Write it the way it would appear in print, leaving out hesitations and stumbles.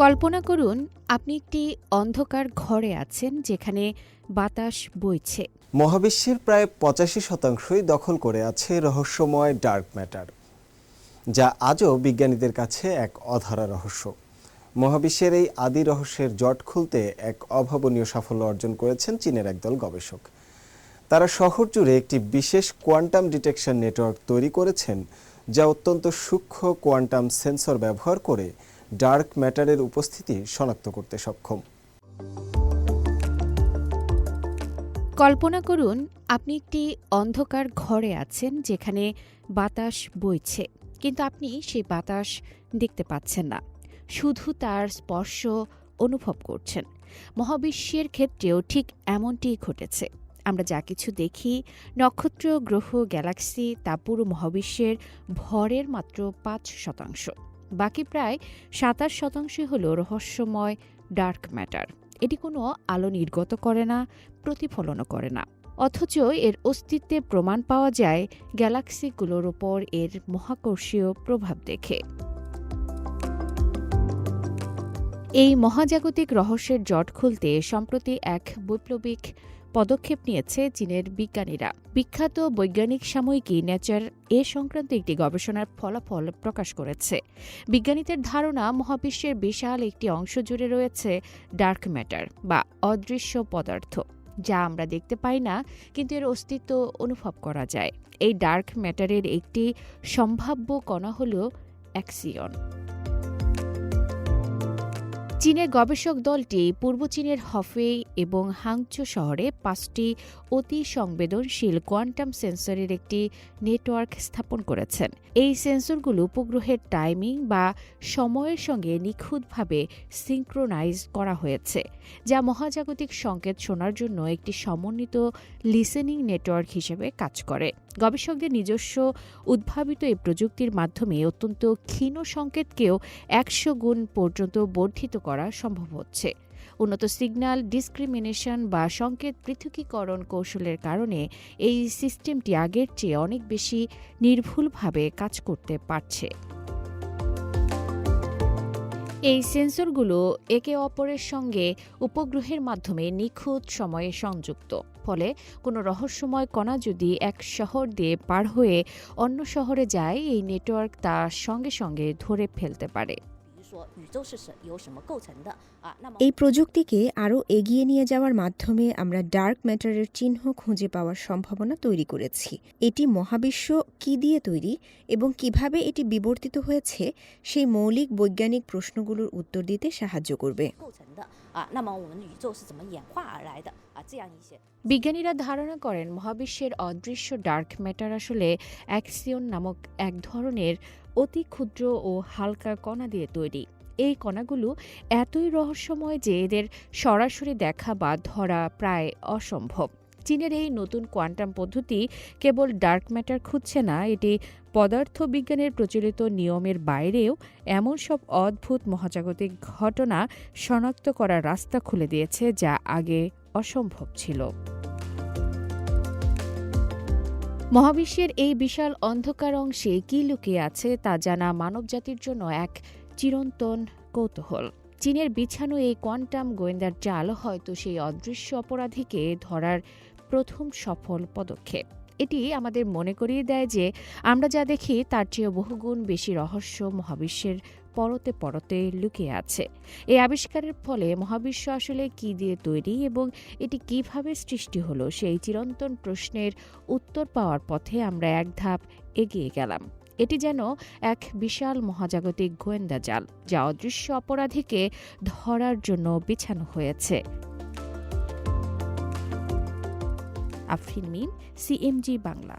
কল্পনা করুন আপনি একটি অন্ধকার ঘরে আছেন যেখানে বাতাস বইছে। মহাবিশ্বের প্রায় ৮৫% দখল করে আছে রহস্যময় ডার্ক ম্যাটার, যা আজও বিজ্ঞানীদের কাছে এক অধরা রহস্য। মহাবিশ্বের এই আদি রহস্যের জট খুলতে এক অভাবনীয় সাফল্য অর্জন করেছেন চীনের একদল গবেষক। তারা শহর জুড়ে একটি বিশেষ কোয়ান্টাম ডিটেকশন নেটওয়ার্ক তৈরি করেছেন, যা অত্যন্ত সূক্ষ্ম কোয়ান্টাম সেন্সর ব্যবহার করে ডার্ক ম্যাটারের উপস্থিতি শনাক্ত করতে সক্ষম। কল্পনা করুন আপনি একটি অন্ধকার ঘরে আছেন যেখানে বাতাস বইছে, কিন্তু আপনি সেই বাতাস দেখতে পাচ্ছেন না, শুধু তার স্পর্শ অনুভব করছেন। মহাবিশ্বের ক্ষেত্রেও ঠিক এমনটিই ঘটেছে। আমরা যা কিছু দেখি, নক্ষত্র, গ্রহ, গ্যালাক্সি, তা পুরো মহাবিশ্বের ভরের মাত্র ৫%। বাকি প্রায় ২৭% হল রহস্যময় ডার্ক ম্যাটার। এটি কোনো আলো নির্গত করে না, প্রতিফলনও করে না, অথচ এর অস্তিত্বে প্রমাণ পাওয়া যায় গ্যালাক্সিগুলোর ওপর এর মহাকর্ষীয় প্রভাব দেখে। এই মহাজাগতিক রহস্যের জট খুলতে সম্প্রতি এক বৈপ্লবিক পদক্ষেপ নিয়েছে চীনের বিজ্ঞানীরা। বিখ্যাত বৈজ্ঞানিক সাময়িকী নেচার এ সংক্রান্ত একটি গবেষণার ফলাফল প্রকাশ করেছে। বিজ্ঞানীদের ধারণা, মহাবিশ্বের বিশাল একটি অংশ জুড়ে রয়েছে ডার্ক ম্যাটার বা অদৃশ্য পদার্থ, যা আমরা দেখতে পাই না, কিন্তু এর অস্তিত্ব অনুভব করা যায়। এই ডার্ক ম্যাটারের একটি সম্ভাব্য কণা হল অ্যাক্সিয়ন। চীনের গবেষক দলটি পূর্ব চীনের হফেই এবং হাংচৌ শহরে ৫টি অতি সংবেদনশীল কোয়ান্টাম সেন্সরের একটি নেটওয়ার্ক স্থাপন করেছেন। এই সেন্সরগুলো উপগ্রহের টাইমিং বা সময়ের সঙ্গে নিখুঁতভাবে সিঙ্ক্রোনাইজ করা হয়েছে, যা মহাজাগতিক সংকেত শোনার জন্য একটি সমন্বিত লিসেনিং নেটওয়ার্ক হিসেবে কাজ করে। গবেষকদের নিজস্ব উদ্ভাবিত এই প্রযুক্তির মাধ্যমে অত্যন্ত ক্ষীণ সংকেতকেও ১০০ গুণ পর্যন্ত বর্ধিত করা সম্ভব হচ্ছে। উন্নত সিগন্যাল ডিসক্রিমিনেশন বা সংকেত পৃথকীকরণ কৌশলের কারণে এই সিস্টেমটি আগের চেয়ে অনেক বেশি নির্ভুলভাবে কাজ করতে পারছে। এই সেন্সরগুলো একে অপরের সঙ্গে উপগ্রহের মাধ্যমে নিখুঁত সময়ে সংযুক্ত। ফলে কোনো রহস্যময় কণা যদি এক শহর দিয়ে পার হয়ে অন্য শহরে যায়, এই নেটওয়ার্ক তা সঙ্গে সঙ্গে ধরে ফেলতে পারে। এই প্রযুক্তিকে আরও এগিয়ে নিয়ে যাওয়ার মাধ্যমে আমরা ডার্ক ম্যাটারের চিহ্ন খুঁজে পাওয়ার সম্ভাবনা তৈরি করেছি। এটি মহাবিশ্ব কী দিয়ে তৈরি এবং কিভাবে এটি বিবর্তিত হয়েছে, সেই মৌলিক বৈজ্ঞানিক প্রশ্নগুলোর উত্তর দিতে সাহায্য করবে। বিজ্ঞানীরা ধারণা করেন মহাবিশ্বের অদৃশ্য ডার্ক ম্যাটার আসলে অ্যাক্সিয়ন নামক এক ধরনের অতি ক্ষুদ্র ও হালকা কণা দিয়ে তৈরি। এই কণাগুলো এতই রহস্যময় যে এদের সরাসরি দেখা বা ধরা প্রায় অসম্ভব। চীনের এই নতুন কোয়ান্টাম পদ্ধতি কেবল ডার্ক ম্যাটার খুঁজছে না, এটি পদার্থবিজ্ঞানের প্রচলিত নিয়মের বাইরেও এমন সব অদ্ভুত মহাজাগতিক ঘটনা শনাক্ত করার রাস্তা খুলে দিয়েছে, যা আগে অসম্ভব ছিল। মহাবিশ্বের এই বিশাল অন্ধকার অংশে কী লুকিয়ে আছে তা জানা মানবজাতির জন্য এক চিরন্তন কৌতূহল। চীনের বিছানো এই কোয়ান্টাম গোয়েন্দার জাল হয়তো সেই অদৃশ্য অপরাধীকে ধরার প্রথম সফল পদক্ষেপ। এটি আমাদের মনে করিয়ে দেয় যে আমরা যা দেখি তার চেয়ে বহুগুণ বেশি রহস্য মহাবিশ্বের পরতে পরতে লুকিয়ে আছে। এই আবিষ্কারের ফলে মহাবিশ্ব আসলে কী দিয়ে তৈরি এবং এটি কিভাবে সৃষ্টি হলো, সেই চিরন্তন প্রশ্নের উত্তর পাওয়ার পথে আমরা এক ধাপ এগিয়ে গেলাম। এটি যেন এক বিশাল মহাজাগতিক গোয়েন্দা জাল, যা অদৃশ্য অপরাধীকে ধরার জন্য বিছানো হয়েছে। আফরিন মিম, CMG বাংলা।